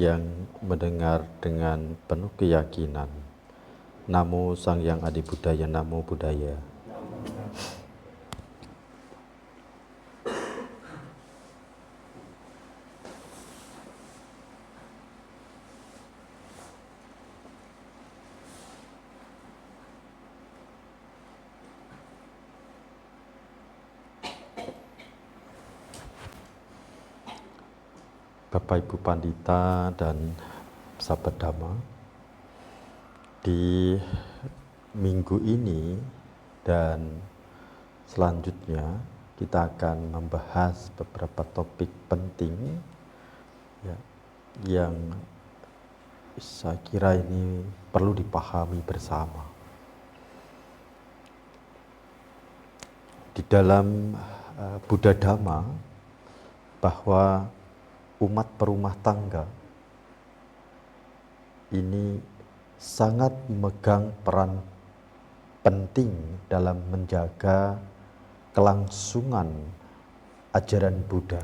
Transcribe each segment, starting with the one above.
yang mendengar dengan penuh keyakinan. Namo Sang Hyang Adi Budaya, Namo Buddhaya. Bapak Ibu Pandita dan sahabat Dhamma, di minggu ini dan selanjutnya kita akan membahas beberapa topik penting ya, yang saya kira ini perlu dipahami bersama. Di dalam Buddha Dhamma, bahwa umat perumah tangga ini sangat memegang peran penting dalam menjaga kelangsungan ajaran Buddha.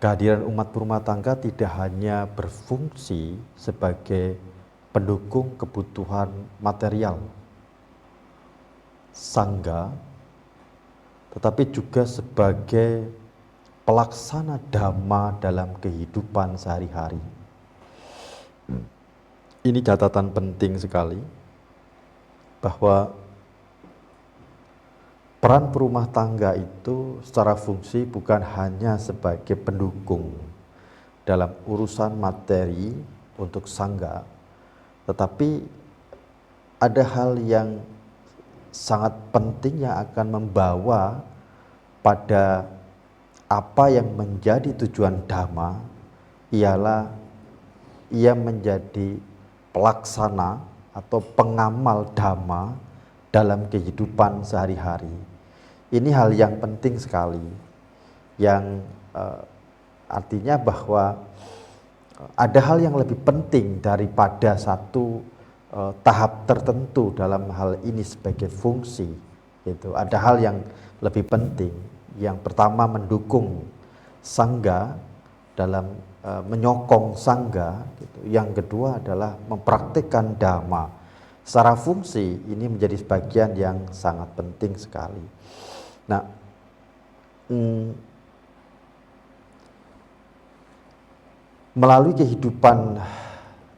Kehadiran umat perumah tangga tidak hanya berfungsi sebagai pendukung kebutuhan material sangga, tetapi juga sebagai pelaksana dhamma dalam kehidupan sehari-hari. Ini catatan penting sekali, bahwa peran perumah tangga itu secara fungsi bukan hanya sebagai pendukung dalam urusan materi untuk sangga, tetapi ada hal yang sangat penting yang akan membawa pada apa yang menjadi tujuan Dhamma, ialah ia menjadi pelaksana atau pengamal Dhamma dalam kehidupan sehari-hari. Ini hal yang penting sekali, yang artinya bahwa ada hal yang lebih penting daripada satu tahap tertentu dalam hal ini sebagai fungsi. Gitu. Ada hal yang lebih penting. Yang pertama, mendukung sangga dalam menyokong sangga. Gitu. Yang kedua adalah mempraktikkan dhamma. Secara fungsi ini menjadi sebagian yang sangat penting sekali. Nah, melalui kehidupan,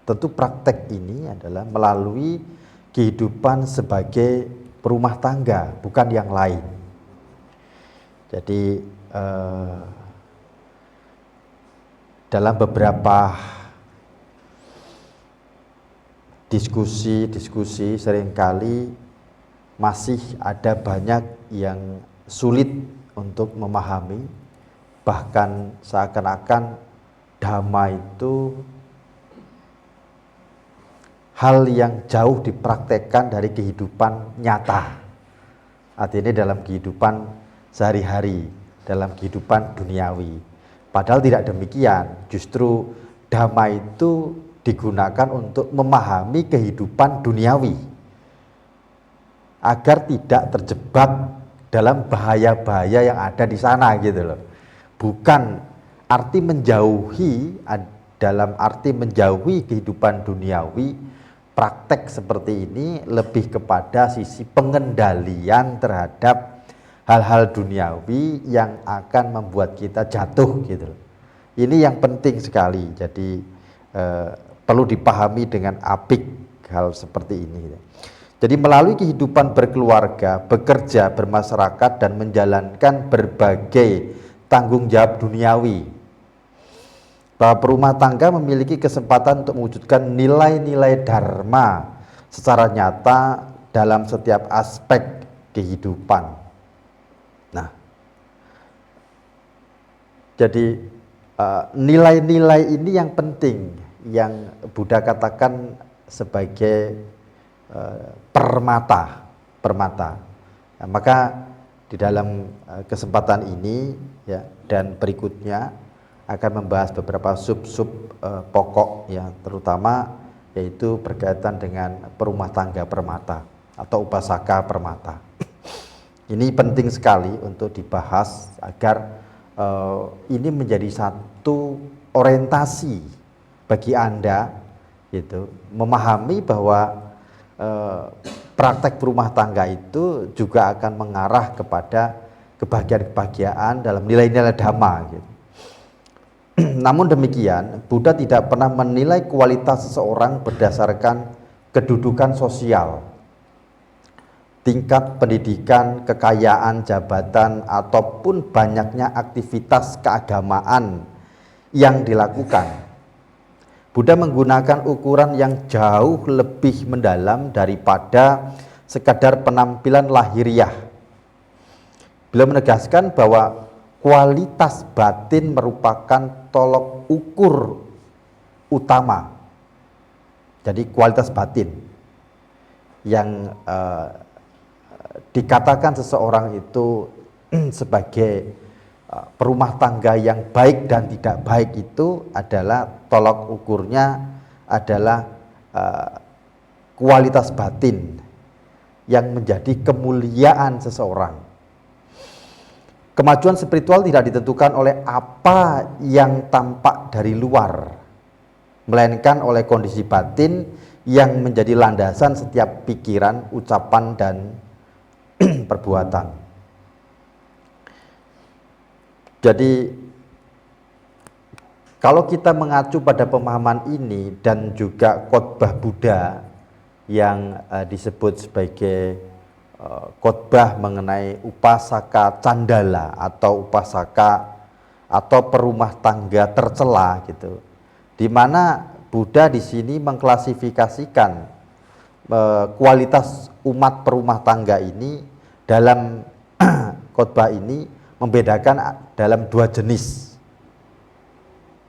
tentu praktek ini adalah melalui kehidupan sebagai perumah tangga, bukan yang lain. Jadi dalam beberapa diskusi seringkali masih ada banyak yang sulit untuk memahami, bahkan seakan-akan dhamma itu hal yang jauh dipraktekkan dari kehidupan nyata. Artinya dalam kehidupan sehari-hari, dalam kehidupan duniawi. Padahal tidak demikian, justru dhamma itu digunakan untuk memahami kehidupan duniawi, agar tidak terjebak dalam bahaya-bahaya yang ada di sana gitu loh. Bukan arti menjauhi, dalam arti menjauhi kehidupan duniawi, praktek seperti ini lebih kepada sisi pengendalian terhadap hal-hal duniawi yang akan membuat kita jatuh gitu. Ini yang penting sekali. Jadi perlu dipahami dengan apik hal seperti ini. Jadi melalui kehidupan berkeluarga, bekerja, bermasyarakat, dan menjalankan berbagai tanggung jawab duniawi, bahwa perumah tangga memiliki kesempatan untuk mewujudkan nilai-nilai dharma secara nyata dalam setiap aspek kehidupan. Nah, jadi nilai-nilai ini yang penting, yang Buddha katakan sebagai permata. Nah, maka di dalam kesempatan ini ya, dan berikutnya akan membahas beberapa sub-sub pokok ya, terutama yaitu berkaitan dengan perumah tangga permata atau upasaka permata. Ini penting sekali untuk dibahas agar ini menjadi satu orientasi bagi Anda, gitu, memahami bahwa praktek berumah tangga itu juga akan mengarah kepada kebahagiaan-kebahagiaan dalam nilai-nilai dhamma, gitu. Namun demikian, Buddha tidak pernah menilai kualitas seseorang berdasarkan kedudukan sosial, tingkat pendidikan, kekayaan, jabatan, ataupun banyaknya aktivitas keagamaan yang dilakukan. Buddha menggunakan ukuran yang jauh lebih mendalam daripada sekadar penampilan lahiriah. Beliau menegaskan bahwa kualitas batin merupakan tolok ukur utama. Jadi kualitas batin yang dikatakan seseorang itu sebagai perumah tangga yang baik dan tidak baik itu adalah tolok ukurnya adalah kualitas batin yang menjadi kemuliaan seseorang. Kemajuan spiritual tidak ditentukan oleh apa yang tampak dari luar, melainkan oleh kondisi batin yang menjadi landasan setiap pikiran, ucapan, dan perbuatan. Jadi kalau kita mengacu pada pemahaman ini dan juga khotbah Buddha yang disebut sebagai khotbah mengenai upasaka candala atau upasaka atau perumah tangga tercela, gitu, di mana Buddha di sini mengklasifikasikan kualitas umat perumah tangga ini dalam khotbah ini membedakan dalam dua jenis.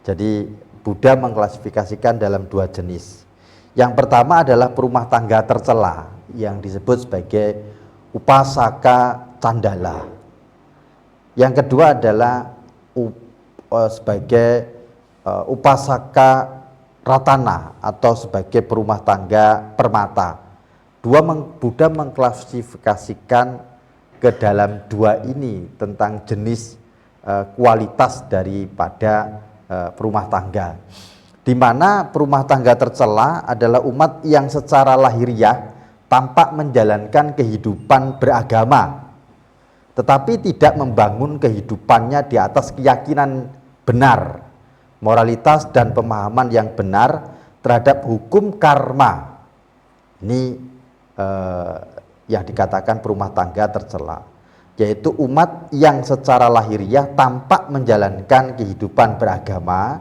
Jadi Buddha mengklasifikasikan dalam dua jenis. Yang pertama adalah perumah tangga tercela yang disebut sebagai upasaka candala. Yang kedua adalah sebagai upasaka ratana atau sebagai perumah tangga permata. Buddha mengklasifikasikan ke dalam dua ini tentang jenis kualitas daripada perumah tangga, di mana perumah tangga tercela adalah umat yang secara lahiriah tampak menjalankan kehidupan beragama, tetapi tidak membangun kehidupannya di atas keyakinan benar, moralitas dan pemahaman yang benar terhadap hukum karma. Ini yang dikatakan perumah tangga tercela, yaitu umat yang secara lahiriah tampak menjalankan kehidupan beragama,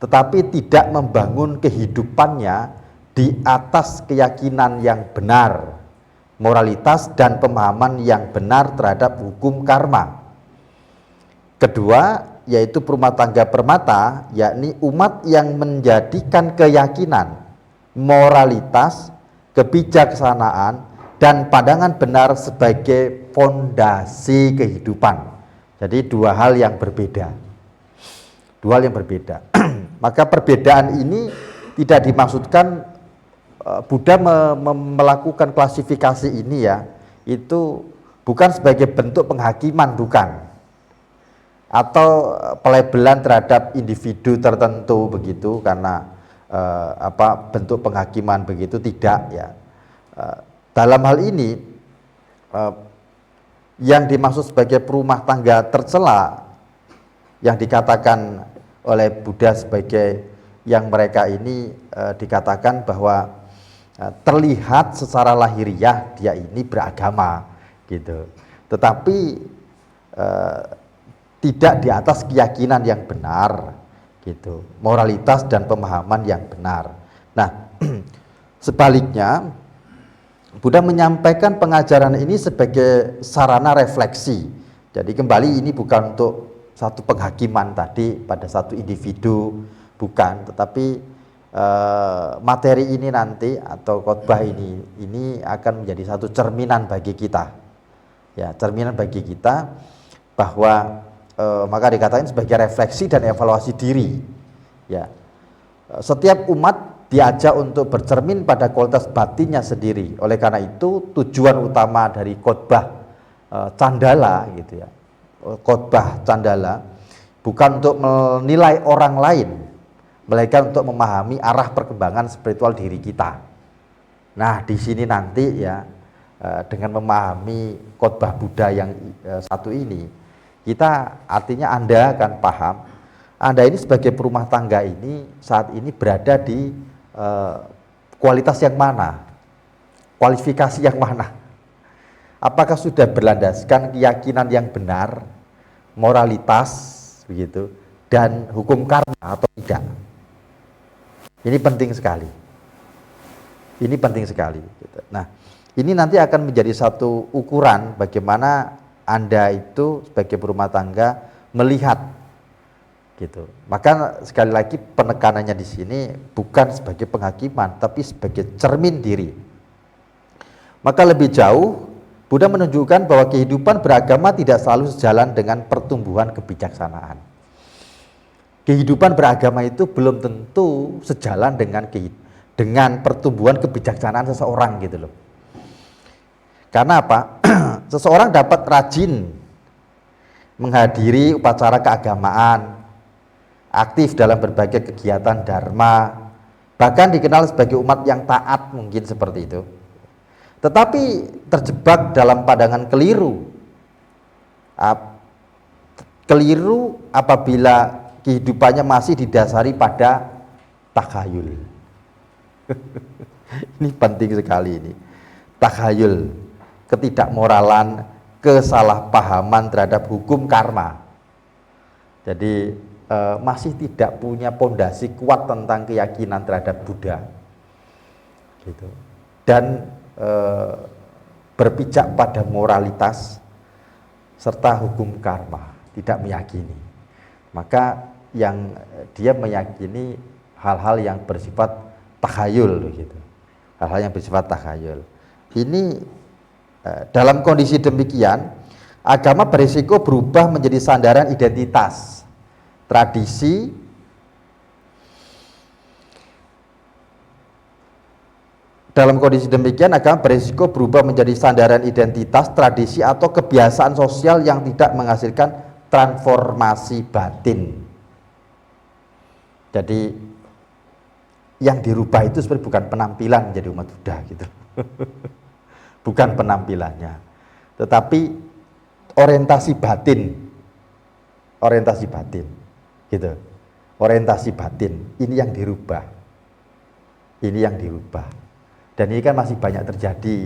tetapi tidak membangun kehidupannya di atas keyakinan yang benar, moralitas dan pemahaman yang benar terhadap hukum karma. Kedua, yaitu perumah tangga permata, yakni umat yang menjadikan keyakinan, moralitas, kebijaksanaan, dan pandangan benar sebagai fondasi kehidupan. Jadi dua hal yang berbeda. Dua hal yang berbeda. Maka perbedaan ini tidak dimaksudkan Buddha melakukan klasifikasi ini ya, itu bukan sebagai bentuk penghakiman, bukan. Atau pelabelan terhadap individu tertentu begitu karena bentuk penghakiman begitu, tidak ya. Dalam hal ini yang dimaksud sebagai perumah tangga tercela yang dikatakan oleh Buddha sebagai yang mereka ini dikatakan bahwa terlihat secara lahiriah dia ini beragama gitu, tetapi tidak di atas keyakinan yang benar gitu, moralitas dan pemahaman yang benar. Nah, sebaliknya Buddha menyampaikan pengajaran ini sebagai sarana refleksi. Jadi kembali ini bukan untuk satu penghakiman tadi pada satu individu, bukan, tetapi materi ini nanti atau khotbah ini akan menjadi satu cerminan bagi kita. Ya, cerminan bagi kita bahwa maka dikatakan sebagai refleksi dan evaluasi diri. Ya. Setiap umat diajak untuk bercermin pada kualitas batinnya sendiri. Oleh karena itu tujuan utama dari khotbah candala gitu ya, khotbah candala, bukan untuk menilai orang lain, melainkan untuk memahami arah perkembangan spiritual diri kita. Nah, di sini nanti ya, dengan memahami khotbah Buddha yang satu ini, kita artinya Anda akan paham, Anda ini sebagai perumah tangga ini saat ini berada di kualitas yang mana, kualifikasi yang mana. Apakah sudah berlandaskan keyakinan yang benar, moralitas, begitu, dan hukum karma atau tidak? Ini penting sekali. Ini penting sekali. Nah, ini nanti akan menjadi satu ukuran bagaimana Anda itu sebagai berumah tangga melihat, gitu. Maka sekali lagi penekanannya di sini bukan sebagai penghakiman, tapi sebagai cermin diri. Maka lebih jauh, Buddha menunjukkan bahwa kehidupan beragama tidak selalu sejalan dengan pertumbuhan kebijaksanaan. Kehidupan beragama itu belum tentu sejalan dengan pertumbuhan kebijaksanaan seseorang, gitu loh. Karena apa? Seseorang dapat rajin menghadiri upacara keagamaan, aktif dalam berbagai kegiatan dharma, bahkan dikenal sebagai umat yang taat, mungkin seperti itu. Tetapi terjebak dalam pandangan keliru. Keliru apabila kehidupannya masih didasari pada takhayul. Ini penting sekali ini. Takhayul, ketidakmoralan, kesalahpahaman terhadap hukum karma. Jadi masih tidak punya pondasi kuat tentang keyakinan terhadap Buddha, gitu. Dan berpijak pada moralitas serta hukum karma, tidak meyakini. Maka yang dia meyakini hal-hal yang bersifat takhayul, gitu. Hal-hal yang bersifat takhayul. Ini dalam kondisi demikian, agama berisiko berubah menjadi sandaran identitas, tradisi, dalam kondisi demikian agama berisiko berubah menjadi sandaran identitas, tradisi, atau kebiasaan sosial yang tidak menghasilkan transformasi batin. Jadi yang dirubah itu sebenarnya bukan penampilan menjadi umat Buddha, gitu. Bukan penampilannya, tetapi orientasi batin, gitu. Orientasi batin ini yang dirubah, dan ini kan masih banyak terjadi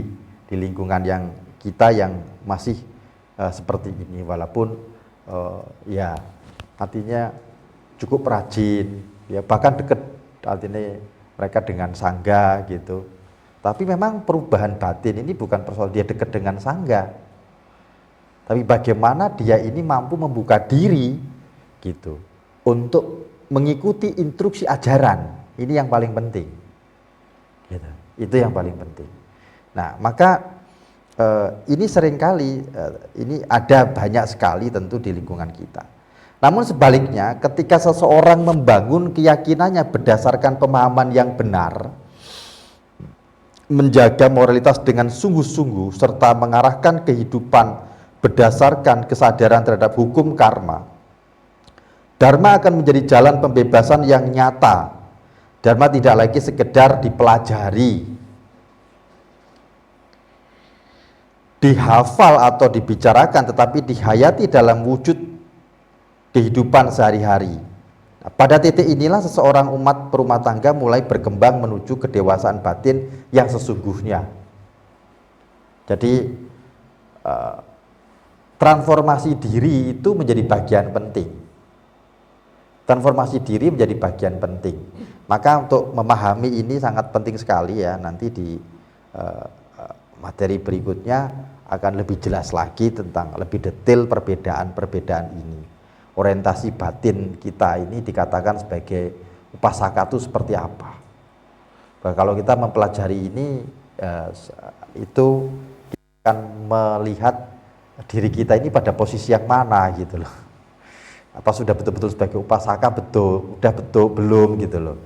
di lingkungan yang kita yang masih seperti ini, walaupun ya artinya cukup rajin, ya bahkan dekat artinya mereka dengan sangga, gitu. Tapi memang perubahan batin ini bukan persoalan dia dekat dengan sangga, tapi bagaimana dia ini mampu membuka diri, gitu, untuk mengikuti instruksi ajaran. Ini yang paling penting, gitu. Itu yang paling penting. Nah, maka ini seringkali ini ada banyak sekali tentu di lingkungan kita. Namun sebaliknya, ketika seseorang membangun keyakinannya berdasarkan pemahaman yang benar, menjaga moralitas dengan sungguh-sungguh, serta mengarahkan kehidupan berdasarkan kesadaran terhadap hukum karma, Dharma akan menjadi jalan pembebasan yang nyata. Dharma tidak lagi sekedar dipelajari, dihafal atau dibicarakan, tetapi dihayati dalam wujud kehidupan sehari-hari. Nah, pada titik inilah seseorang umat perumah tangga mulai berkembang menuju kedewasaan batin yang sesungguhnya. Jadi transformasi diri itu menjadi bagian penting. Transformasi diri menjadi bagian penting. Maka untuk memahami ini sangat penting sekali ya. Nanti di materi berikutnya akan lebih jelas lagi tentang lebih detail perbedaan-perbedaan ini. Orientasi batin kita ini dikatakan sebagai upasaka itu seperti apa. Bahwa kalau kita mempelajari ini itu kita akan melihat diri kita ini pada posisi yang mana, gitu loh. Apa sudah betul-betul sebagai upasaka, udah betul belum, gitu loh,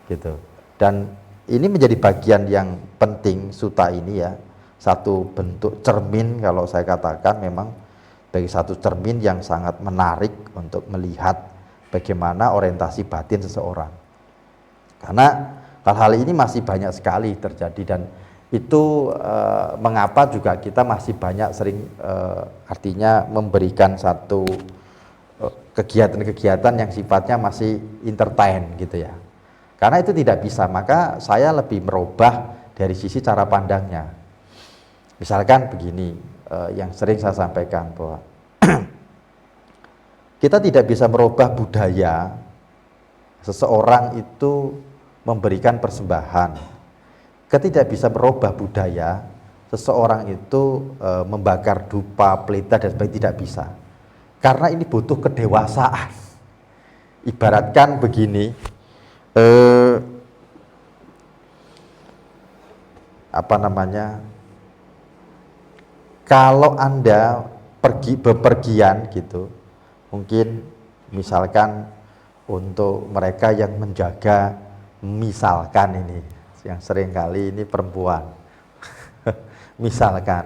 gitu. Dan ini menjadi bagian yang penting sutta ini ya, satu bentuk cermin kalau saya katakan memang sebagai satu cermin yang sangat menarik untuk melihat bagaimana orientasi batin seseorang. Karena hal-hal ini masih banyak sekali terjadi, dan itu mengapa juga kita masih banyak sering artinya memberikan satu kegiatan-kegiatan yang sifatnya masih entertain gitu ya. Karena itu tidak bisa, maka saya lebih merubah dari sisi cara pandangnya. Misalkan begini, yang sering saya sampaikan bahwa kita tidak bisa merubah budaya seseorang itu memberikan persembahan. Kita tidak bisa merubah budaya seseorang itu membakar dupa, pelita dan sebagainya, tidak bisa. Karena ini butuh kedewasaan. Ibaratkan begini, kalau Anda pergi bepergian gitu, mungkin misalkan untuk mereka yang menjaga, misalkan ini yang sering kali ini perempuan misalkan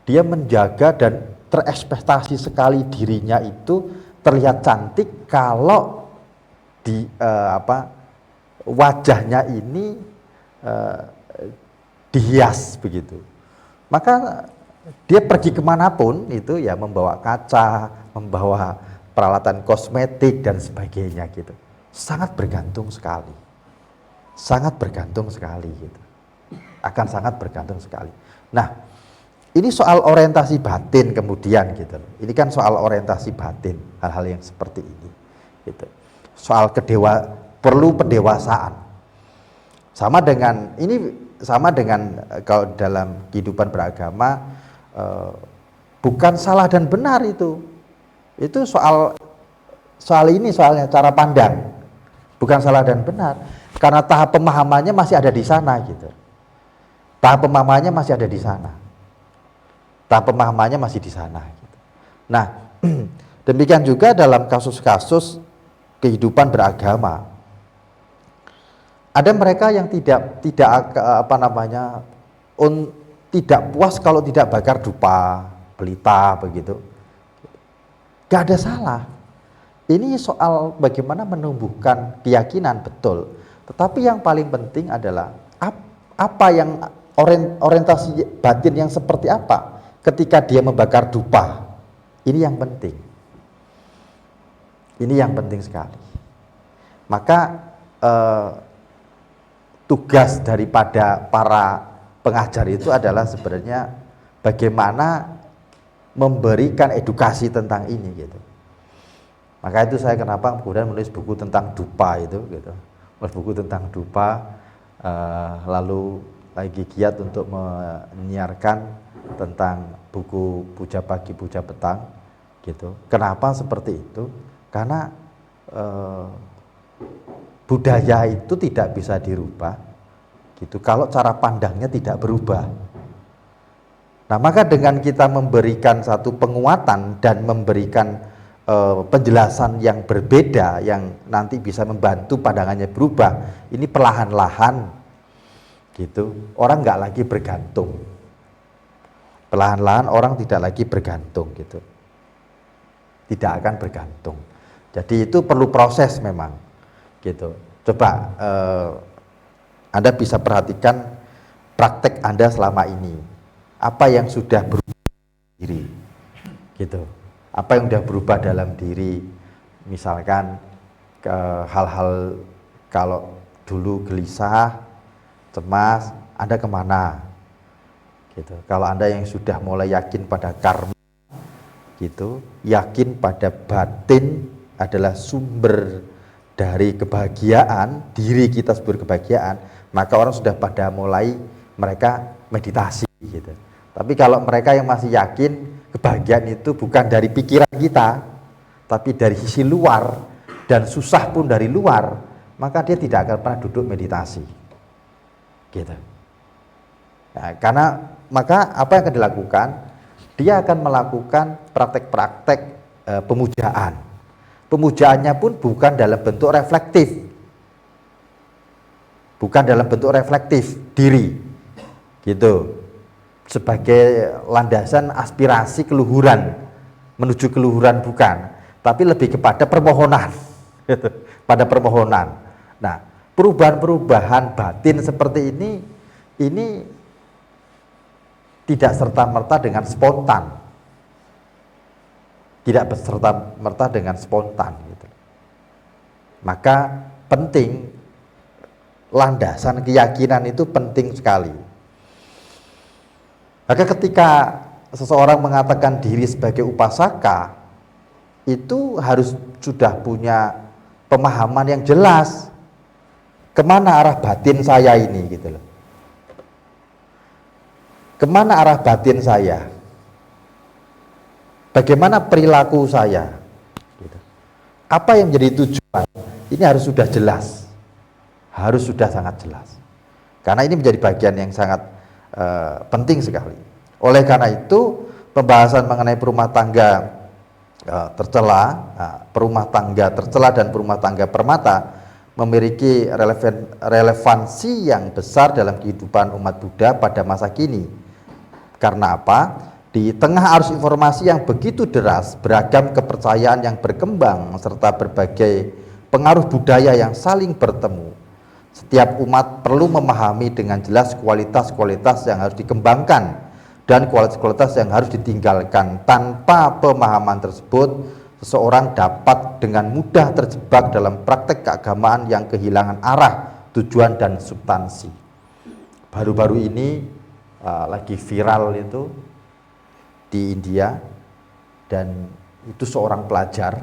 dia menjaga dan terekspektasi sekali dirinya itu terlihat cantik kalau di wajahnya ini dihias begitu, maka dia pergi kemanapun itu ya membawa kaca, membawa peralatan kosmetik dan sebagainya gitu. Sangat bergantung sekali gitu. Akan sangat bergantung sekali. Nah, ini soal orientasi batin kemudian gitu. Ini kan soal orientasi batin, hal-hal yang seperti ini gitu. Soal perlu pendewasaan. Sama dengan kalau dalam kehidupan beragama, bukan salah dan benar itu soalnya cara pandang, bukan salah dan benar, karena tahap pemahamannya masih ada di sana gitu. Tahap pemahamannya masih ada di sana. Tahap pemahamannya masih di sana gitu. Nah, demikian juga dalam kasus-kasus kehidupan beragama. Ada mereka yang tidak puas kalau tidak bakar dupa, pelita begitu. Gak ada salah. Ini soal bagaimana menumbuhkan keyakinan, betul. Tetapi yang paling penting adalah apa yang orientasi batin yang seperti apa ketika dia membakar dupa. Ini yang penting. Ini yang penting sekali. Maka tugas daripada para pengajar itu adalah sebenarnya bagaimana memberikan edukasi tentang ini gitu. Maka itu saya kenapa kemudian menulis buku tentang dupa itu gitu. Menulis buku tentang dupa, lalu lagi giat untuk menyiarkan tentang buku Puja Pagi Puja Petang gitu. Kenapa seperti itu? Karena budaya itu tidak bisa dirubah gitu kalau cara pandangnya tidak berubah. Nah, maka dengan kita memberikan satu penguatan dan memberikan penjelasan yang berbeda yang nanti bisa membantu pandangannya berubah, ini perlahan-lahan gitu orang nggak lagi bergantung, perlahan-lahan orang tidak lagi bergantung gitu, tidak akan bergantung. Jadi itu perlu proses memang gitu. Coba Anda bisa perhatikan praktek Anda selama ini, apa yang sudah berubah diri gitu, apa yang sudah berubah dalam diri. Misalkan hal-hal kalau dulu gelisah, cemas, Anda kemana gitu. Kalau Anda yang sudah mulai yakin pada karma gitu, yakin pada batin adalah sumber dari kebahagiaan, diri kita sumber kebahagiaan, maka orang sudah pada mulai mereka meditasi gitu. Tapi kalau mereka yang masih yakin kebahagiaan itu bukan dari pikiran kita, tapi dari sisi luar dan susah pun dari luar, maka dia tidak akan pernah duduk meditasi gitu. Nah, karena maka apa yang akan dilakukan? Dia akan melakukan praktek-praktek pemujaan. Pemujaannya pun bukan dalam bentuk reflektif, bukan dalam bentuk reflektif diri gitu, sebagai landasan aspirasi keluhuran, menuju keluhuran bukan, tapi lebih kepada permohonan, gitu, pada permohonan. Nah, perubahan-perubahan batin seperti ini tidak serta-merta dengan spontan, tidak serta-merta dengan spontan, gitu. Maka penting, landasan keyakinan itu penting sekali. Maka ketika seseorang mengatakan diri sebagai upasaka, itu harus sudah punya pemahaman yang jelas kemana arah batin saya ini, gitu loh. Kemana arah batin saya? Bagaimana perilaku saya? Gitu. Apa yang menjadi tujuan? Ini harus sudah jelas, harus sudah sangat jelas. Karena ini menjadi bagian yang sangat penting sekali. Oleh karena itu, pembahasan mengenai perumah tangga tercela, perumah tangga tercela dan perumah tangga permata memiliki relevansi yang besar dalam kehidupan umat Buddha pada masa kini. Karena apa? Di tengah arus informasi yang begitu deras, beragam kepercayaan yang berkembang, serta berbagai pengaruh budaya yang saling bertemu, setiap umat perlu memahami dengan jelas kualitas-kualitas yang harus dikembangkan dan kualitas-kualitas yang harus ditinggalkan. Tanpa pemahaman tersebut, seseorang dapat dengan mudah terjebak dalam praktek keagamaan yang kehilangan arah, tujuan, dan substansi. Baru-baru ini lagi viral itu di India, dan itu seorang pelajar,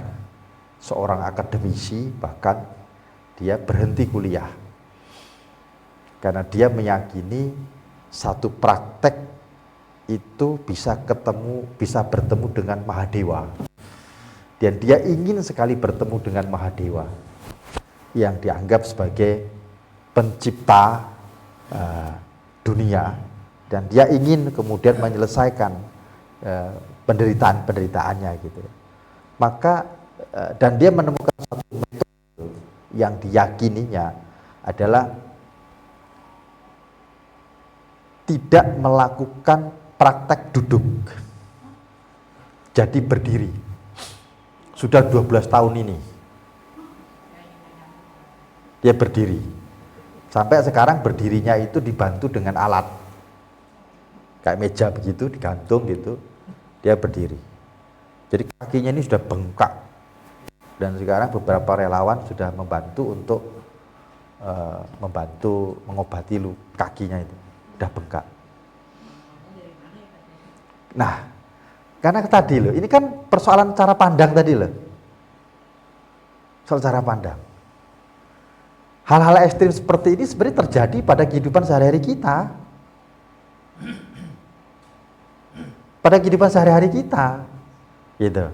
seorang akademisi, bahkan dia berhenti kuliah karena dia meyakini satu praktek itu bisa bertemu dengan Mahadewa, dan dia ingin sekali bertemu dengan Mahadewa yang dianggap sebagai pencipta dunia, dan dia ingin kemudian menyelesaikan penderitaan-penderitaannya, gitu. Maka dan dia menemukan satu metode yang diyakininya adalah tidak melakukan praktek duduk, jadi berdiri. Sudah 12 tahun ini dia berdiri. Sampai sekarang berdirinya itu dibantu dengan alat kayak meja begitu, digantung gitu, dia berdiri. Jadi kakinya ini sudah bengkak, dan sekarang beberapa relawan sudah membantu untuk mengobati kakinya itu, udah bengkak. Nah, karena tadi loh, ini kan persoalan cara pandang tadi loh, soal cara pandang. Hal-hal ekstrim seperti ini sebenarnya terjadi pada kehidupan sehari-hari kita. Pada kehidupan sehari-hari kita, gitu.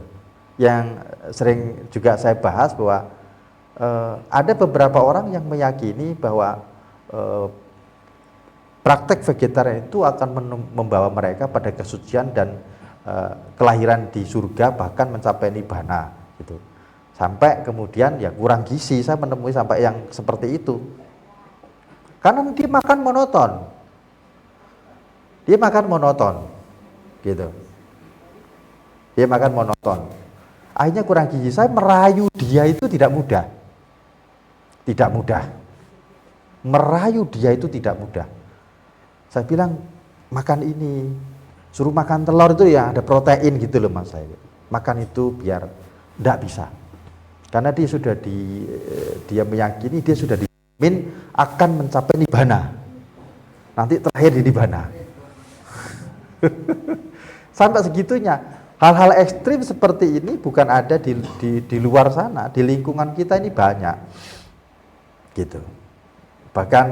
Yang sering juga saya bahas bahwa ada beberapa orang yang meyakini bahwa praktek vegetarian itu akan membawa mereka pada kesucian dan kelahiran di surga, bahkan mencapai nibbana, gitu. Sampai kemudian ya kurang gizi, saya menemui sampai yang seperti itu. Karena dia makan monoton. Dia makan monoton, gitu. Dia makan monoton. Akhirnya kurang gizi. Saya merayu dia itu tidak mudah. Tidak mudah. Merayu dia itu tidak mudah. Saya bilang, makan ini, suruh makan telur itu ya ada protein gitu loh mas saya. Makan itu biar tidak bisa. Karena dia sudah dia meyakini dia sudah dijamin akan mencapai nibbana. Nanti terakhir di nibbana. Sampai segitunya. Hal-hal ekstrim seperti ini bukan ada di luar sana, di lingkungan kita ini banyak, gitu. Bahkan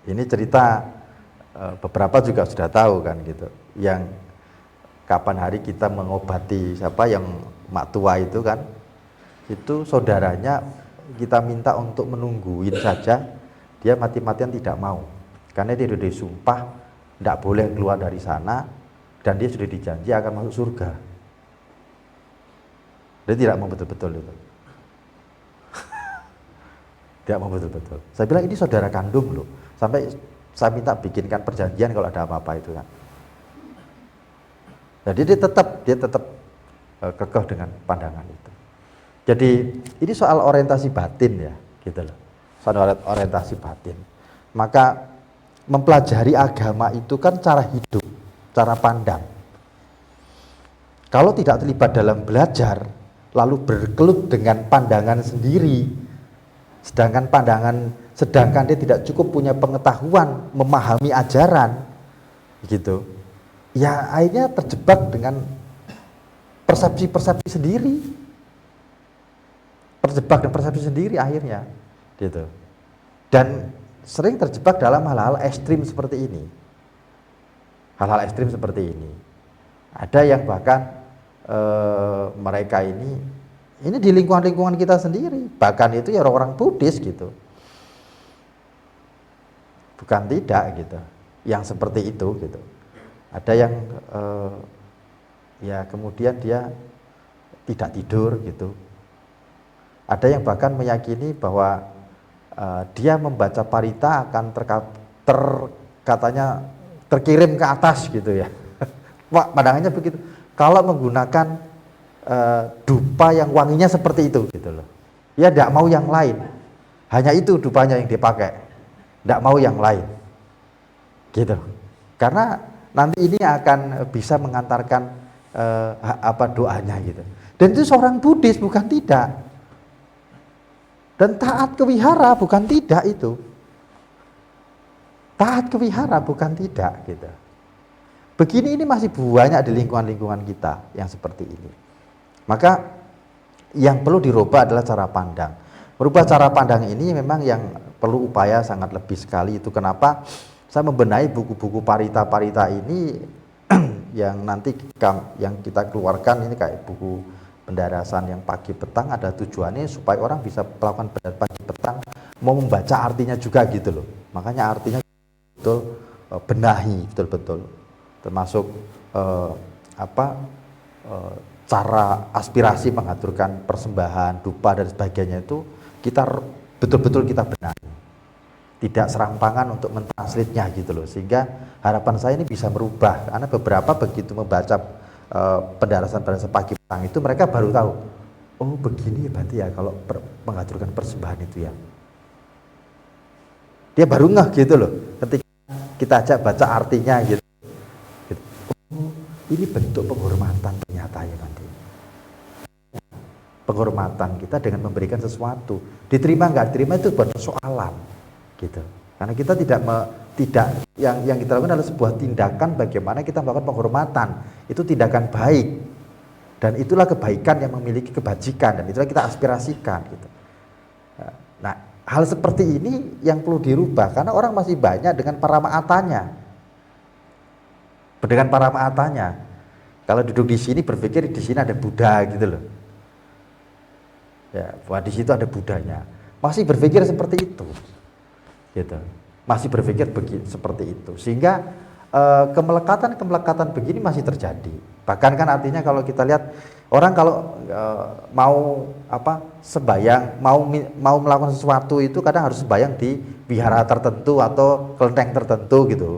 ini cerita beberapa juga sudah tahu kan, gitu. Yang kapan hari kita mengobati siapa yang mak tua itu kan, itu saudaranya kita minta untuk menungguin saja, dia mati-matian tidak mau, karena dia sudah disumpah tidak boleh keluar dari sana. Dan dia sudah dijanji akan masuk surga. Dia tidak mau betul-betul itu. Tidak mau betul-betul. Saya bilang ini saudara kandung loh. Sampai saya minta bikinkan perjanjian kalau ada apa-apa itu kan. Jadi dia tetap kekeh dengan pandangan itu. Jadi ini soal orientasi batin ya, gitu loh. Soal orientasi batin. Maka mempelajari agama itu kan cara hidup, cara pandang. Kalau tidak terlibat dalam belajar, lalu berkelut dengan pandangan sendiri, sedangkan dia tidak cukup punya pengetahuan, memahami ajaran, gitu. Ya akhirnya terjebak dengan persepsi-persepsi sendiri, akhirnya, gitu. Dan sering terjebak dalam hal-hal ekstrim seperti ini. Ada yang bahkan mereka ini di lingkungan kita sendiri, bahkan itu ya orang Buddhis gitu. Bukan tidak gitu. Yang seperti itu gitu. Ada yang ya kemudian dia tidak tidur gitu. Ada yang bahkan meyakini bahwa dia membaca parita akan katanya terkirim ke atas gitu ya. Pandangannya begitu. Kalau menggunakan dupa yang wanginya seperti itu gitu loh. Ya tidak mau yang lain. Hanya itu dupanya yang dipakai. Tidak mau yang lain. Gitu. Karena nanti ini akan bisa mengantarkan doanya gitu. Dan itu seorang Buddhis, bukan tidak. Dan taat ke wihara bukan tidak itu. Taat ke wihara bukan tidak gitu. Begini ini masih banyak di lingkungan-lingkungan kita yang seperti ini. Maka yang perlu dirubah adalah cara pandang. Merubah cara pandang ini memang yang perlu upaya sangat lebih sekali. Itu kenapa saya membenahi buku-buku parita-parita ini yang nanti yang kita keluarkan ini kayak buku pendarasan yang pagi petang, ada tujuannya supaya orang bisa melakukan pendarasan pagi petang, mau membaca artinya juga gitu loh. Makanya artinya betul benahi betul-betul, termasuk cara aspirasi mengaturkan persembahan, dupa dan sebagainya itu kita betul-betul kita benahi, tidak serampangan untuk mentranslitnya gitu loh. Sehingga harapan saya ini bisa merubah, karena beberapa begitu membaca pendarasan pagi petang itu mereka baru tahu, oh begini berarti ya kalau mengaturkan persembahan itu ya. Dia baru ngeh gitu loh ketika kita ajak baca artinya gitu. Oh ini bentuk penghormatan ternyata ya nanti. Penghormatan kita dengan memberikan sesuatu, diterima nggak diterima itu bukan persoalan gitu. Karena kita tidak yang kita lakukan adalah sebuah tindakan bagaimana kita melakukan penghormatan. Itu tindakan baik. Dan itulah kebaikan yang memiliki kebajikan, dan itulah kita aspirasikan gitu. Nah, hal seperti ini yang perlu dirubah karena orang masih banyak dengan paramaatanya. Dengan paramaatanya. Kalau duduk di sini berpikir di sini ada Buddha gitu loh. Ya, bahwa di situ ada Buddhanya. Masih berpikir seperti itu. Gitu. Masih berpikir seperti itu, sehingga kemelekatan begini masih terjadi. Bahkan kan artinya kalau kita lihat orang kalau mau sembayang, mau melakukan sesuatu itu kadang harus sembayang di wihara tertentu atau kelenteng tertentu gitu.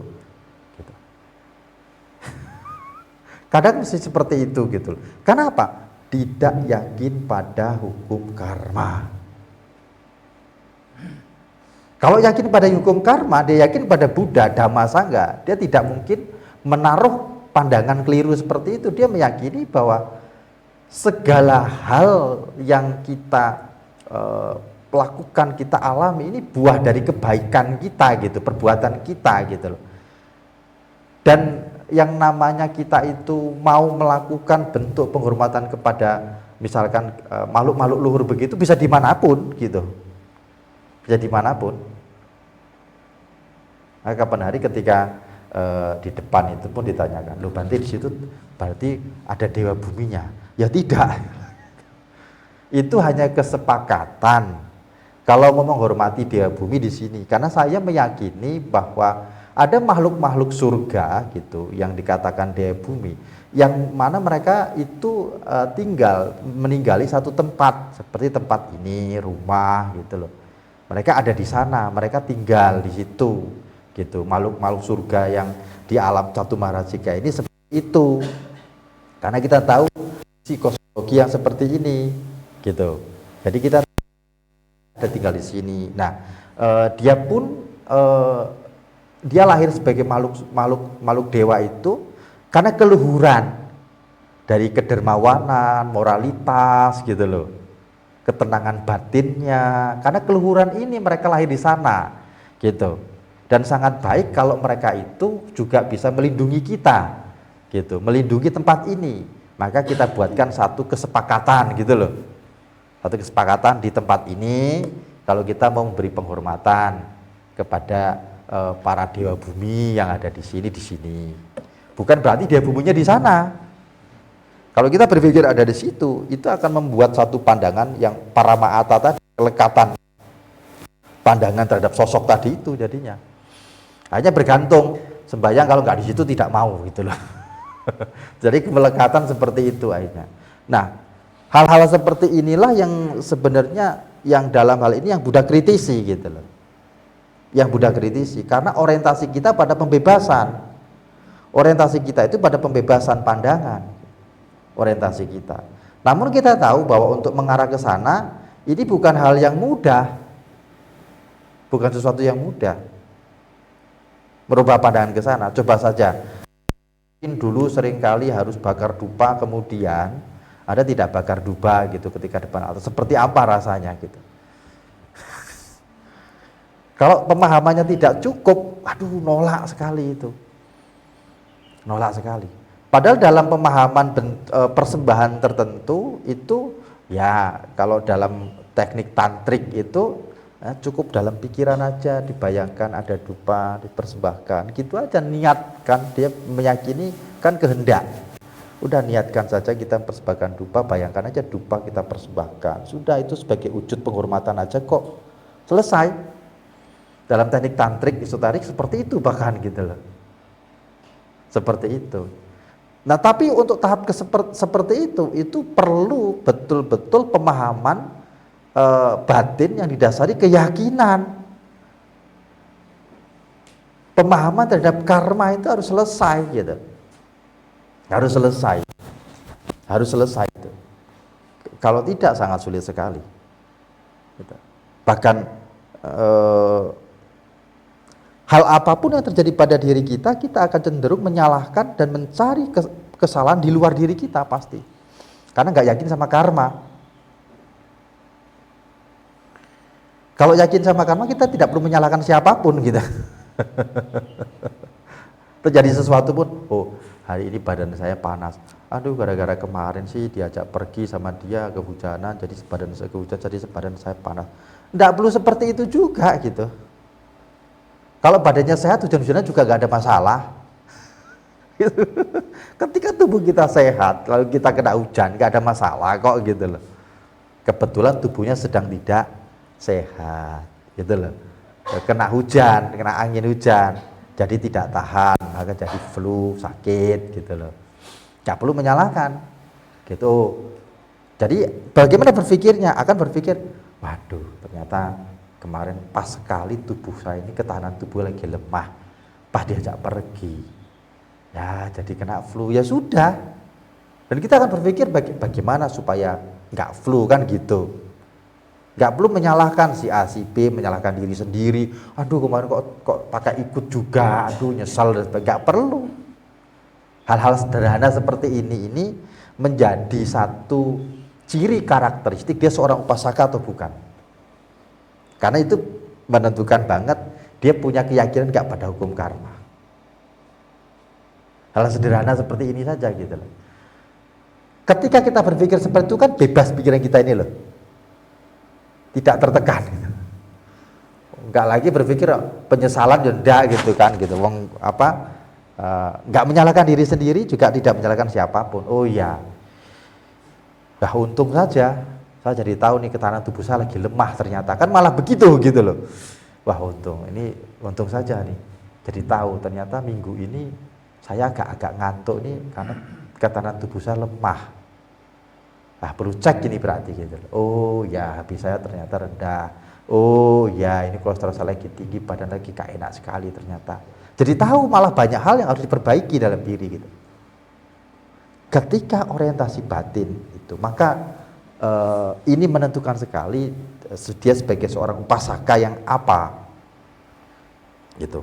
Kadang mesti seperti itu gitu. Kenapa? Tidak yakin pada hukum karma. Kalau yakin pada hukum karma, dia yakin pada Buddha, Dhamma, Sangha, dia tidak mungkin menaruh pandangan keliru seperti itu. Dia meyakini bahwa segala hal yang kita lakukan, kita alami ini buah dari kebaikan kita gitu, perbuatan kita gitu loh. Dan yang namanya kita itu mau melakukan bentuk penghormatan kepada misalkan makhluk-makhluk luhur begitu bisa dimanapun gitu. Bisa dimanapun. Nah, kapan hari ketika di depan itu pun ditanyakan, loh berarti di situ berarti ada dewa buminya? Ya tidak. Itu hanya kesepakatan. Kalau mau menghormati dewa bumi di sini, karena saya meyakini bahwa ada makhluk-makhluk surga gitu yang dikatakan dewa bumi, yang mana mereka itu meninggali satu tempat seperti tempat ini rumah gitu loh. Mereka ada di sana, mereka tinggal di situ, gitu. Makhluk-makhluk surga yang di alam Catumaraciga ini seperti itu. Karena kita tahu di psikologi yang seperti ini, gitu. Jadi kita ada tinggal di sini. Nah, dia pun dia lahir sebagai makhluk dewa itu karena keluhuran dari kedermawanan, moralitas, gitu loh, ketenangan batinnya. Karena keluhuran ini mereka lahir di sana, gitu. Dan sangat baik kalau mereka itu juga bisa melindungi kita, gitu, melindungi tempat ini. Maka kita buatkan satu kesepakatan, gitu loh. Satu kesepakatan di tempat ini, kalau kita mau memberi penghormatan kepada para dewa bumi yang ada di sini, bukan berarti dewa buminya di sana. Kalau kita berpikir ada di situ, itu akan membuat satu pandangan yang para ma'ata tadi, kelekatan pandangan terhadap sosok tadi itu jadinya. Hanya bergantung, sembahyang kalau nggak di situ tidak mau, gitu loh. Jadi kemelekatan seperti itu akhirnya. Nah, hal-hal seperti inilah yang sebenarnya yang dalam hal ini yang Buddha kritisi, gitu loh. Yang Buddha kritisi karena orientasi kita pada pembebasan. Orientasi kita itu pada pembebasan pandangan. Orientasi kita. Namun kita tahu bahwa untuk mengarah ke sana ini bukan hal yang mudah. Bukan sesuatu yang mudah. Merubah pandangan ke sana. Coba saja. Mungkin dulu seringkali harus bakar dupa, kemudian ada tidak bakar dupa gitu ketika depan atau seperti apa rasanya gitu. Kalau pemahamannya tidak cukup, aduh nolak sekali itu. Nolak sekali. Padahal dalam pemahaman persembahan tertentu itu ya kalau dalam teknik tantrik itu cukup dalam pikiran aja, dibayangkan ada dupa, dipersembahkan, gitu aja, niatkan, dia meyakini kan kehendak. Udah niatkan saja kita persembahkan dupa, bayangkan aja dupa kita persembahkan. Sudah itu sebagai wujud penghormatan aja kok. Selesai. Dalam teknik tantrik, esoterik seperti itu bahkan gitu loh. Seperti itu. Nah, tapi untuk tahap seperti itu perlu betul-betul pemahaman batin yang didasari keyakinan. Pemahaman terhadap karma itu harus selesai gitu. Harus selesai. Harus selesai itu. Kalau tidak sangat sulit sekali. Gitu. Bahkan hal apapun yang terjadi pada diri kita, kita akan cenderung menyalahkan dan mencari kesalahan di luar diri kita pasti. Karena nggak yakin sama karma. Kalau yakin sama karma, kita tidak perlu menyalahkan siapapun gitu. Terjadi sesuatu pun, oh hari ini badan saya panas. Aduh gara-gara kemarin sih diajak pergi sama dia kehujanan, jadi badan saya kehujanan, jadi badan saya panas. Nggak perlu seperti itu juga gitu. Kalau badannya sehat, hujan-hujanan juga nggak ada masalah. Ketika tubuh kita sehat, lalu kita kena hujan, nggak ada masalah kok gitu loh. Kebetulan tubuhnya sedang tidak sehat, gitu loh. Kena hujan, kena angin hujan, jadi tidak tahan, maka jadi flu, sakit, gitu loh. Nggak perlu menyalahkan, gitu. Jadi bagaimana berpikirnya? Akan berpikir, waduh, ternyata kemarin pas sekali tubuh saya ini ketahanan tubuh lagi lemah, pas diajak pergi, ya jadi kena flu, ya sudah. Dan kita akan berpikir bagaimana supaya nggak flu kan gitu. Nggak perlu menyalahkan si A, si B, menyalahkan diri sendiri. Aduh kemarin kok pakai ikut juga, aduh nyesal dan sebagainya. Nggak perlu. Hal-hal sederhana seperti ini menjadi satu ciri karakteristik dia seorang upasaka atau bukan. Karena itu menentukan banget dia punya keyakinan nggak pada hukum karma. Hal sederhana seperti ini saja gitu loh. Ketika kita berpikir seperti itu kan bebas pikiran kita ini loh. Tidak tertekan gitu. Enggak lagi berpikir penyesalan jenda gitu kan gitu. Wong enggak menyalahkan diri sendiri juga tidak menyalahkan siapapun. Oh iya. Nah, untung saja saya jadi tahu nih ketahanan tubuh saya lagi lemah ternyata. Kan malah begitu gitu loh. Wah, untung saja nih. Jadi tahu ternyata minggu ini saya agak ngantuk nih karena ketahanan tubuh saya lemah. Nah, perlu cek ini berarti gitu. Oh ya, habis saya ternyata rendah. Oh ya, ini kolesterol saya lagi tinggi, badan lagi gak enak sekali ternyata. Jadi tahu malah banyak hal yang harus diperbaiki dalam diri gitu. ketika orientasi batin itu, maka ini menentukan sekali dia sebagai seorang upasaka yang apa, gitu.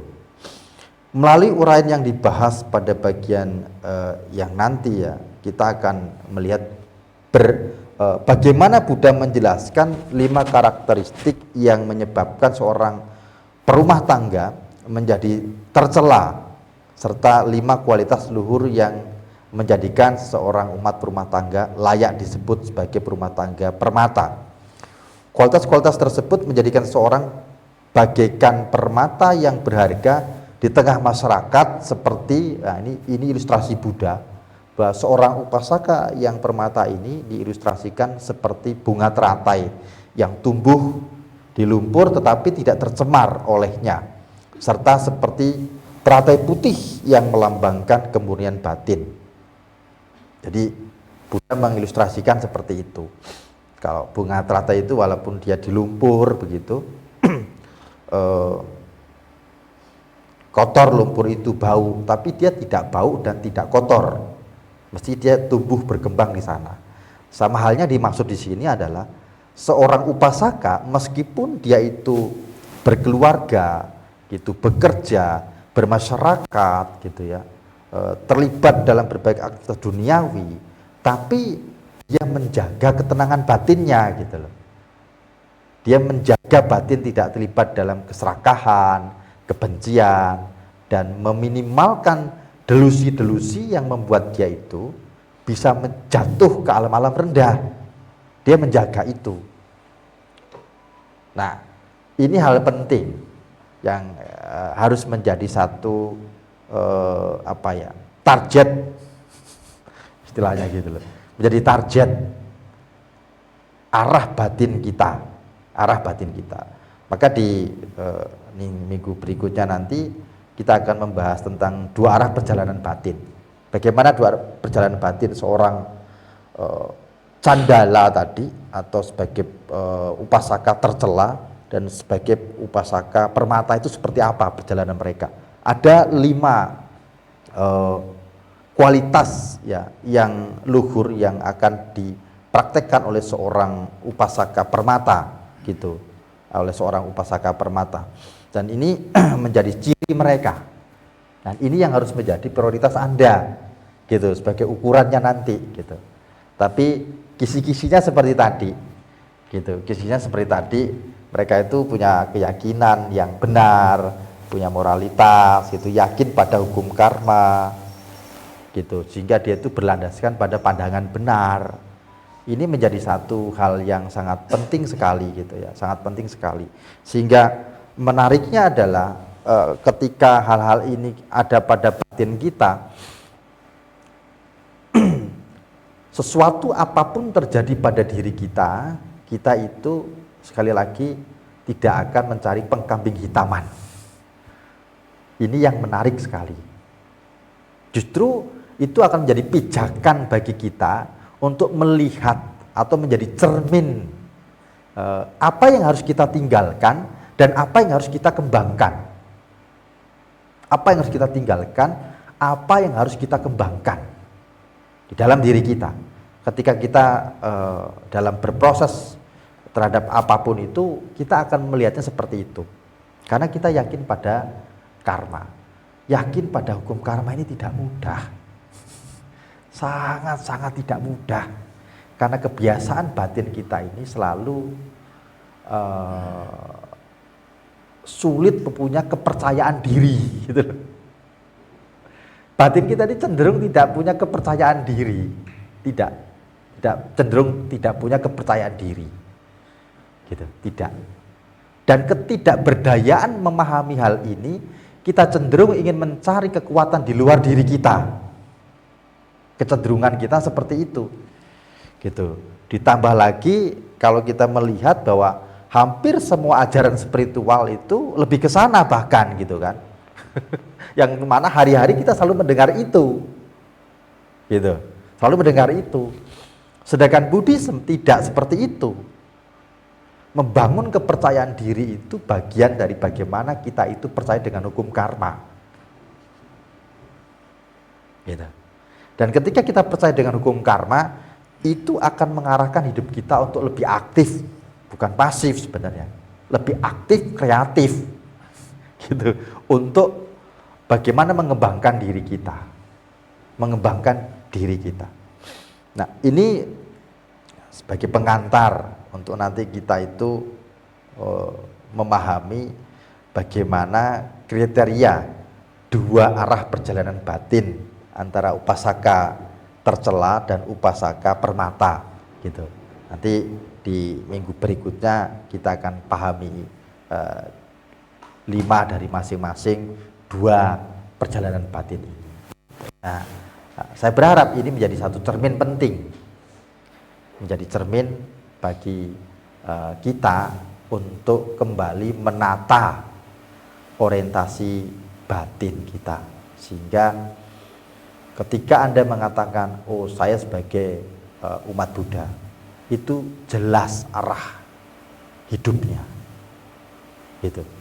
Melalui uraian yang dibahas pada bagian yang nanti ya, kita akan melihat bagaimana Buddha menjelaskan 5 karakteristik yang menyebabkan seorang perumah tangga menjadi tercela, serta 5 kualitas luhur yang menjadikan seorang umat perumah tangga layak disebut sebagai perumah tangga permata. Kualitas-kualitas tersebut menjadikan seorang bagaikan permata yang berharga di tengah masyarakat, seperti ini ilustrasi Buddha bahwa seorang upasaka yang permata ini diilustrasikan seperti bunga teratai yang tumbuh di lumpur tetapi tidak tercemar olehnya, serta seperti teratai putih yang melambangkan kemurnian batin. Jadi Buddha mengilustrasikan seperti itu. Kalau bunga teratai itu walaupun dia di lumpur begitu, kotor, lumpur itu bau, tapi dia tidak bau dan tidak kotor. Mesti dia tumbuh berkembang di sana. Sama halnya dimaksud di sini adalah seorang upasaka meskipun dia itu berkeluarga, gitu, bekerja, bermasyarakat, gitu ya, terlibat dalam berbagai aktivitas duniawi, tapi dia menjaga ketenangan batinnya, gitu loh. Dia menjaga batin tidak terlibat dalam keserakahan, kebencian, dan meminimalkan delusi-delusi yang membuat dia itu bisa menjatuh ke alam-alam rendah. Dia menjaga itu. Nah, ini hal penting yang harus menjadi satu target, istilahnya gitu loh, menjadi target arah batin kita, Maka di minggu berikutnya nanti kita akan membahas tentang 2 arah perjalanan batin. Bagaimana 2 arah perjalanan batin seorang candala tadi, atau sebagai upasaka tercela, dan sebagai upasaka permata itu seperti apa perjalanan mereka. Ada 5 kualitas ya yang luhur yang akan dipraktekkan oleh seorang upasaka permata, gitu, oleh seorang upasaka permata. Dan ini menjadi ciri mereka. Dan ini yang harus menjadi prioritas Anda, gitu, sebagai ukurannya nanti, gitu. Tapi kisi-kisinya seperti tadi, gitu. Kisinya seperti tadi, mereka itu punya keyakinan yang benar, punya moralitas, gitu, yakin pada hukum karma, gitu, sehingga dia itu berlandaskan pada pandangan benar. Ini menjadi satu hal yang sangat penting sekali, gitu ya, sangat penting sekali. Sehingga menariknya adalah ketika hal-hal ini ada pada batin kita, sesuatu apapun terjadi pada diri kita, kita itu sekali lagi tidak akan mencari pengkambing hitaman. Ini yang menarik sekali. Justru itu akan menjadi pijakan bagi kita untuk melihat atau menjadi cermin apa yang harus kita tinggalkan dan apa yang harus kita kembangkan. Apa yang harus kita tinggalkan, apa yang harus kita kembangkan di dalam diri kita. Ketika kita dalam berproses terhadap apapun itu, kita akan melihatnya seperti itu. Karena kita yakin pada karma. Yakin pada hukum karma ini tidak mudah. Sangat-sangat tidak mudah. Karena kebiasaan batin kita ini selalu sulit mempunyai kepercayaan diri, gitu loh. Batin kita ini cenderung tidak punya kepercayaan diri, cenderung tidak punya kepercayaan diri, gitu, tidak. Dan ketidakberdayaan memahami hal ini, kita cenderung ingin mencari kekuatan di luar diri kita. Kecenderungan kita seperti itu, gitu. Ditambah lagi kalau kita melihat bahwa hampir semua ajaran spiritual itu lebih ke sana bahkan, gitu kan. Yang mana hari-hari kita selalu mendengar itu, gitu, selalu mendengar itu. Sedangkan Buddhisme tidak seperti itu. Membangun kepercayaan diri itu bagian dari bagaimana kita itu percaya dengan hukum karma, gitu. Dan ketika kita percaya dengan hukum karma, itu akan mengarahkan hidup kita untuk lebih aktif, bukan pasif sebenarnya. Lebih aktif, kreatif. Gitu. Untuk bagaimana mengembangkan diri kita. Mengembangkan diri kita. Nah, ini sebagai pengantar untuk nanti kita itu memahami bagaimana kriteria dua arah perjalanan batin antara upasaka tercela dan upasaka permata gitu. Nanti di minggu berikutnya kita akan pahami 5 dari masing-masing dua perjalanan batin ini. Nah, saya berharap ini menjadi satu cermin penting, menjadi cermin bagi kita untuk kembali menata orientasi batin kita, sehingga ketika Anda mengatakan, oh saya sebagai umat Buddha, itu jelas arah hidupnya,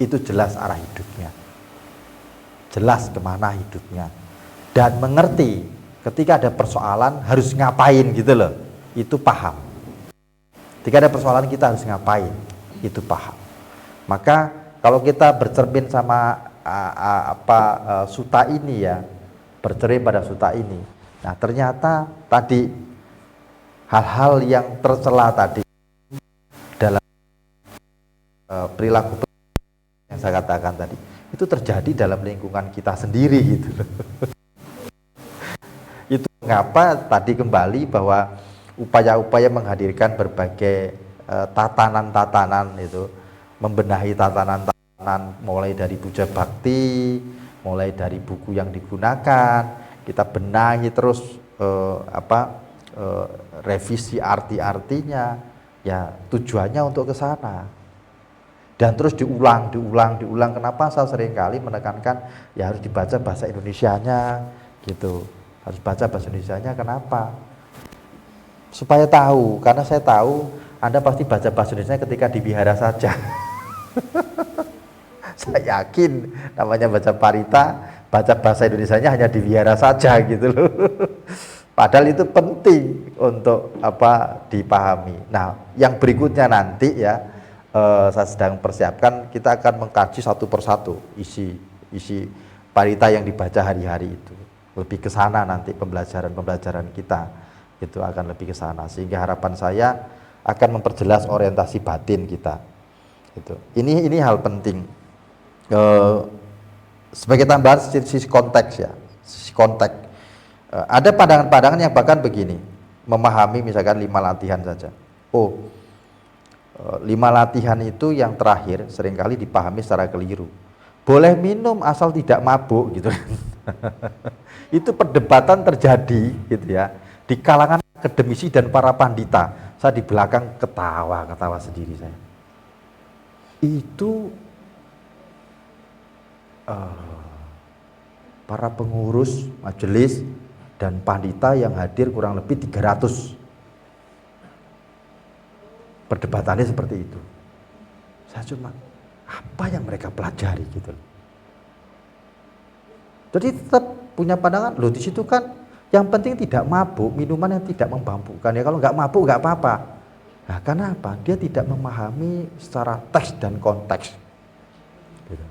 itu jelas arah hidupnya, jelas kemana hidupnya, dan mengerti ketika ada persoalan harus ngapain gitu loh, itu paham. Ketika ada persoalan kita harus ngapain, itu paham. Maka kalau kita bercermin sama suta ini ya, bercermin pada suta ini, nah ternyata tadi hal-hal yang tercela tadi dalam perilaku yang saya katakan tadi, itu terjadi dalam lingkungan kita sendiri gitu loh. Itu mengapa tadi kembali bahwa upaya-upaya menghadirkan berbagai tatanan-tatanan itu, membenahi tatanan-tatanan mulai dari puja bakti, mulai dari buku yang digunakan, kita benahi terus revisi arti-artinya, ya tujuannya untuk ke sana. Dan terus diulang. Kenapa saya seringkali menekankan ya harus dibaca bahasa Indonesianya gitu. Harus baca bahasa Indonesianya, kenapa? Supaya tahu, karena saya tahu Anda pasti baca bahasa Indonesia ketika di wihara saja. Saya yakin namanya baca parita, baca bahasa Indonesianya hanya di wihara saja gitu loh. Padahal itu penting untuk dipahami. Nah, yang berikutnya nanti ya, saya sedang persiapkan, kita akan mengkaji satu persatu isi parita yang dibaca hari-hari itu. Lebih ke sana nanti pembelajaran kita itu akan lebih ke sana, sehingga harapan saya akan memperjelas orientasi batin kita. Itu. Ini hal penting. Sebagai tambahan sisi konteks ya, sisi konteks. Ada pandangan-pandangan yang bahkan begini, memahami misalkan 5 latihan saja. 5 latihan itu yang terakhir seringkali dipahami secara keliru. Boleh minum asal tidak mabuk gitu. Itu perdebatan terjadi gitu ya di kalangan akademisi dan para pandita. Saya di belakang ketawa sendiri saya. Itu para pengurus majelis dan pandita yang hadir kurang lebih 300. Perdebatannya seperti itu. Saya cuma, apa yang mereka pelajari gitu. Jadi tetap punya pandangan, loh di situ kan yang penting tidak mabuk, minuman yang tidak memabukkan. Ya kalau nggak mabuk nggak apa-apa. Nah, kenapa? Dia tidak memahami secara teks dan konteks. Gitu.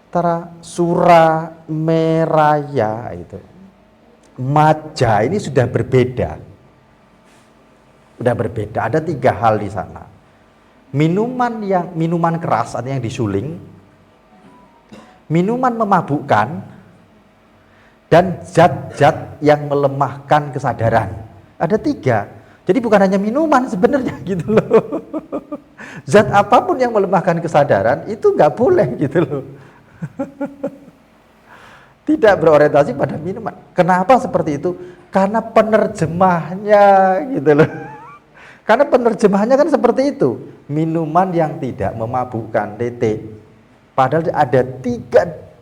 Antara sura meraya itu, maja ini sudah berbeda. Ada 3 hal di sana. Minuman keras, artinya yang disuling, minuman memabukkan, dan zat-zat yang melemahkan kesadaran. Ada 3. Jadi bukan hanya minuman sebenarnya gitu loh. Zat apapun yang melemahkan kesadaran itu nggak boleh gitu loh. Tidak berorientasi pada minuman. Kenapa seperti itu? Karena penerjemahnya gitu loh. Karena penerjemahnya kan seperti itu. Minuman yang tidak memabukkan, titik. Padahal ada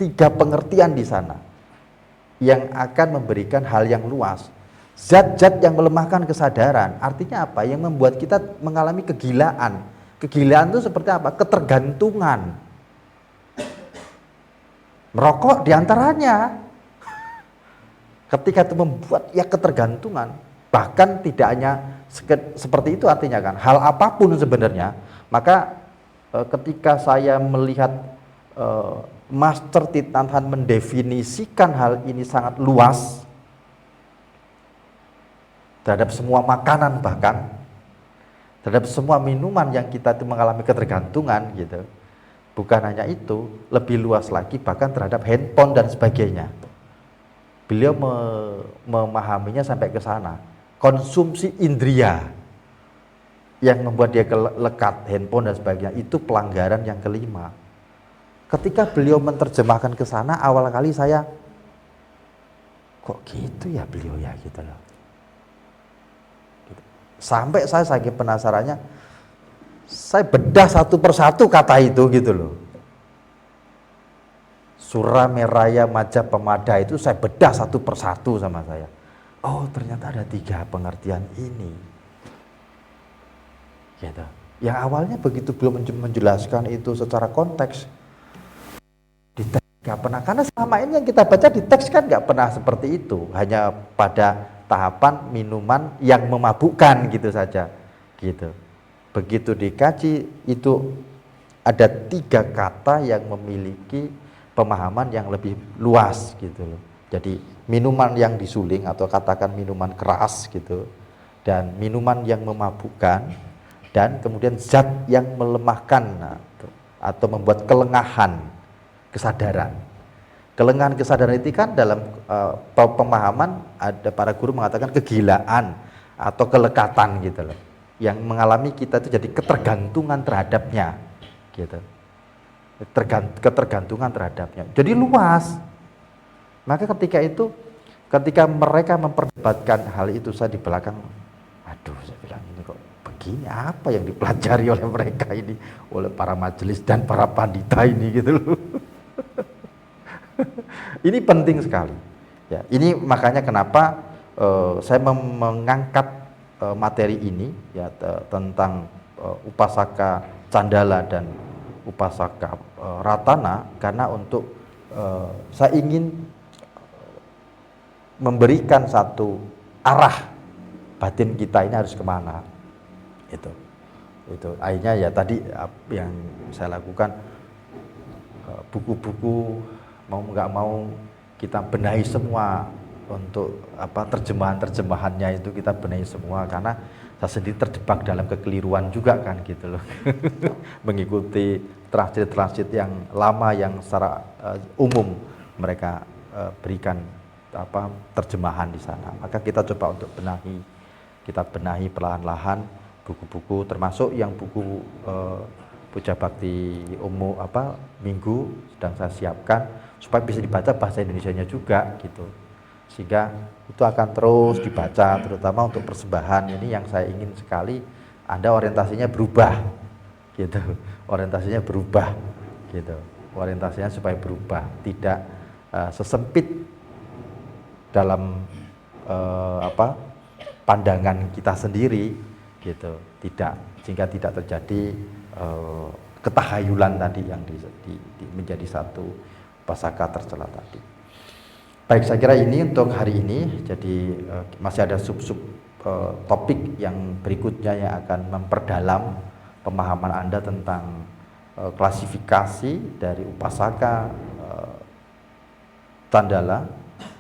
tiga pengertian di sana yang akan memberikan hal yang luas. Zat-zat yang melemahkan kesadaran, artinya apa? Yang membuat kita mengalami kegilaan. Kegilaan itu seperti apa? Ketergantungan. Merokok diantaranya. Ketika itu membuat ya ketergantungan, bahkan tidak hanya seperti itu artinya kan, hal apapun sebenarnya, maka ketika saya melihat Master Thich Nhat Hanh mendefinisikan hal ini sangat luas terhadap semua makanan, bahkan terhadap semua minuman yang kita itu mengalami ketergantungan gitu. Bukan hanya itu, lebih luas lagi bahkan terhadap handphone dan sebagainya. Beliau memahaminya sampai ke sana. Konsumsi indria yang membuat dia lekat, handphone dan sebagainya, itu pelanggaran yang kelima. Ketika beliau menerjemahkan ke sana, awal kali saya, kok gitu ya beliau ya gitu loh. Sampai saya saking penasarannya, saya bedah satu persatu kata itu gitu loh. Surameraya Majapahmada itu saya bedah satu persatu sama saya. Oh ternyata ada 3 pengertian ini. Gitu. Yang awalnya begitu belum menjelaskan itu secara konteks, di teks nggak pernah, karena selama ini yang kita baca di teks kan nggak pernah seperti itu, hanya pada tahapan minuman yang memabukkan gitu saja. Gitu. Begitu dikaji itu ada 3 kata yang memiliki pemahaman yang lebih luas gitu loh. Jadi minuman yang disuling atau katakan minuman keras gitu, dan minuman yang memabukkan, dan kemudian zat yang melemahkan atau membuat kelengahan kesadaran. Kelengahan kesadaran itu kan dalam pemahaman ada para guru mengatakan kegilaan atau kelekatan gitu loh, yang mengalami kita itu jadi ketergantungan terhadapnya gitu. Ketergantungan terhadapnya jadi luas. Maka ketika mereka memperdebatkan hal itu, saya di belakang, aduh saya bilang ini kok begini, apa yang dipelajari oleh mereka ini, oleh para majelis dan para pandita ini gitu loh. Ini penting sekali ya. Ini makanya kenapa saya mengangkat materi ini ya, tentang Upasaka Candala dan Upasaka Ratana, karena untuk saya ingin memberikan satu arah batin kita ini harus kemana. Itu akhirnya ya tadi yang saya lakukan, buku-buku mau nggak mau kita benahi semua, untuk terjemahannya itu kita benahi semua, karena saya sendiri terjebak dalam kekeliruan juga kan gitu loh. Mengikuti transit yang lama yang secara umum mereka berikan terjemahan di sana. Maka kita coba untuk kita benahi perlahan-lahan buku-buku, termasuk yang buku Puja Bakti Minggu sedang saya siapkan supaya bisa dibaca bahasa Indonesianya juga gitu, sehingga itu akan terus dibaca, terutama untuk persembahan ini yang saya ingin sekali Anda orientasinya berubah gitu, orientasinya supaya berubah, tidak sesempit dalam pandangan kita sendiri gitu, sehingga tidak terjadi ketahayulan tadi yang menjadi satu pasaka tercela tadi. Baik, saya kira ini untuk hari ini. Jadi masih ada sub-sub topik yang berikutnya yang akan memperdalam pemahaman Anda tentang klasifikasi dari Upasaka Candala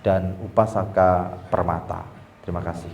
dan Upasaka Permata. Terima kasih.